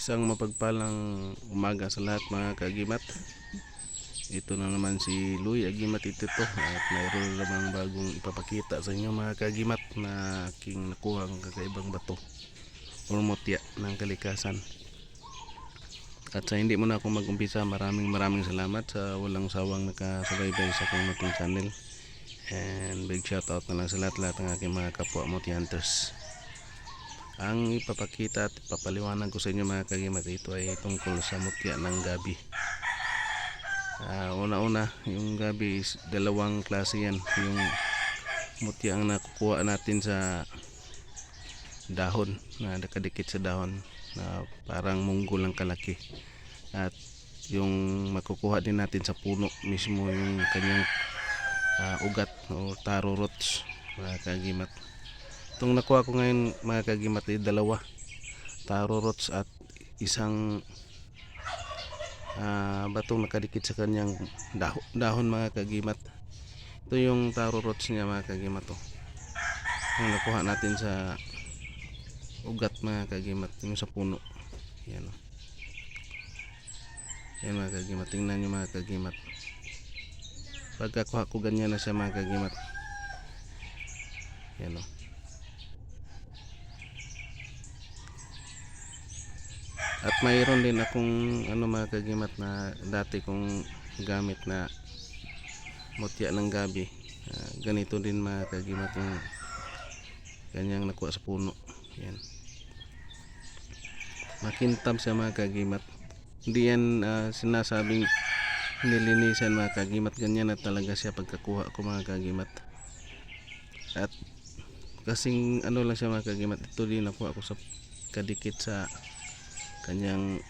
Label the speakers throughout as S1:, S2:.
S1: Isang mapagpalang umaga sa lahat mga kagimat. Ito na naman si Louie Agimat ito at mayroon namang bagong ipapakita sa inyo mga kagimat na aking nakuha ang kakaibang bato o mutya ng kalikasan. At sa hindi mo na ako mag-umpisa, maraming salamat sa walang sawang nakasubaybay sa aking muting channel. And big shout out na lang sa lahat ng aking mga kapwa muti hunters. Ang ipapakita at ipapaliwanag ko sa inyo mga kagimat, ito ay tungkol sa mutya ng gabi. Una-una, yung gabi is dalawang klase yan. Yung mutya ang nakukuha natin sa dahon, na nakadikit sa dahon na parang munggol ang kalaki, at yung makukuha din natin sa puno mismo, yung kanyang ugat o taro roots mga kagimat. Itong nakuha ko ngayon mga kagimat ay dalawa, taro roots at isang batong nakadikit sa kanyang dahon mga kagimat. Ito yung taro roots niya mga kagimat, yung nakuha natin sa ugat mga kagimat, yung sa puno. Yan yan mga kagimat, tingnan nyo mga kagimat. Pagkakuha ko ganyan na siya mga kagimat. Yan at mayroon din akong mga kagimat na dati kong gamit na mutya ng gabi. Ganito din mga kagimat, yung kanyang nakuha sa puno. Yan, makintab siya mga kagimat. Hindi yan sinasabing nilinisan mga kagimat, ganyan na talaga siya pagkakuha ko mga kagimat. At kasing lang siya mga kagimat, ito din nakuha ko sa kadikit sa kanyang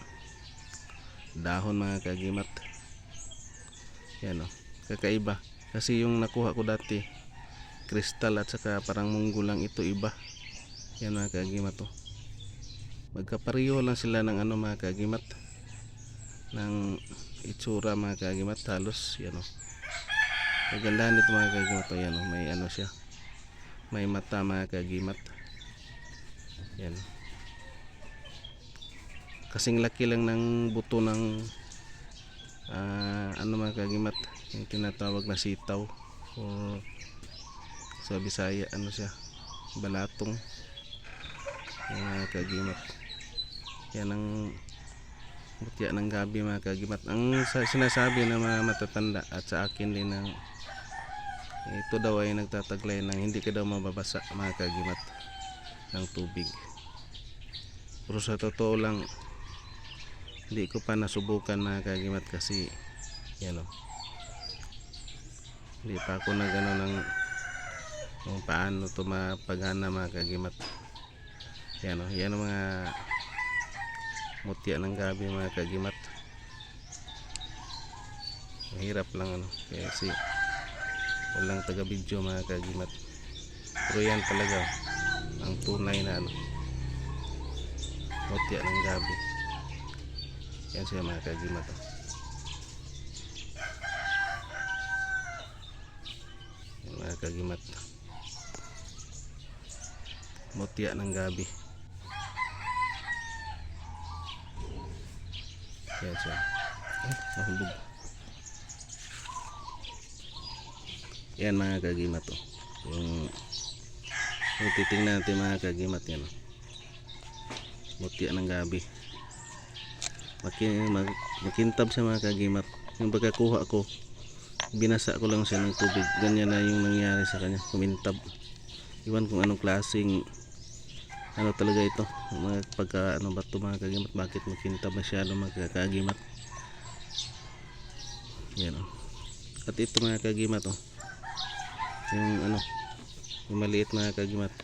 S1: dahon mga kagimat. Yan kakaiba, kasi yung nakuha ko dati kristal at saka parang munggo lang, ito iba. Yan mga kagimat, magkapareho lang sila ng mga kagimat, ng itsura mga kagimat halos. Yan kagandahan nito mga kagimat. Yan may siya, may mata mga kagimat. Yan, kasing laki lang ng buto ng mga kagimat, yung tinatawag na sitaw o sa Bisaya siya, balatong. Yan mga kagimat, yan ang mutya ng gabi mga kagimat. Ang sinasabi ng mga matatanda at sa akin din, ito daw ay nagtataglay ng hindi ka daw mababasa mga kagimat ng tubig. Pero sa totoo lang, hindi ko pa nasubukan mga kagimat, kasi yan hindi pa ako nagano ng kung paano ito mapagana mga kagimat. Yan yan mga mutya ng gabi mga kagimat. Mahirap lang kasi walang taga video mga kagimat. Pero yan talaga ang tunay na mutya ng gabi. Yan siya mga kagimat. Yan mga kagimat, mutya ng gabi. Yan siya. Nahulog. Yan mga kagimat, yung titingnan natin mga kagimat. Yan mutya ng gabi, makintab siya mga kagimat. Yung pagkakuha ko, binasa ko lang siya ng tubig, ganyan na yung nangyari sa kanya, kumintab. Iwan kung anong klaseng talaga ito, mga pagka bato mga kagimat, bakit makintab masyado mga kagimat. Yan at ito mga kagimat, yung yung maliit mga kagimat,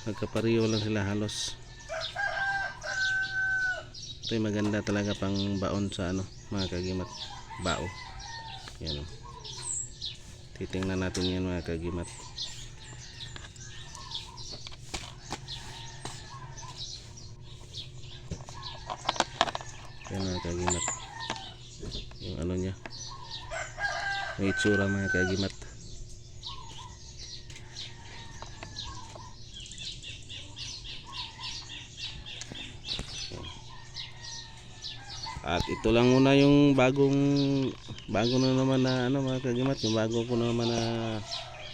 S1: magkapareho lang sila halos. Ito yung maganda talaga pang baon sa mga kagimat, bao. Yan titingnan natin yan mga kagimat. Yan mga kagimat, yung niya, may itsura mga kagimat. At ito lang muna yung bago na naman na ano mga kagimat, yung bago ko naman na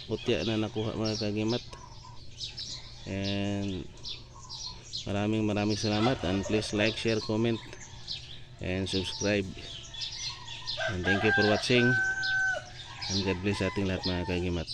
S1: mutya na nakuha mga kagimat. And maraming salamat, and please like, share, comment and subscribe. And thank you for watching, and God bless sa ating lahat mga kagimat.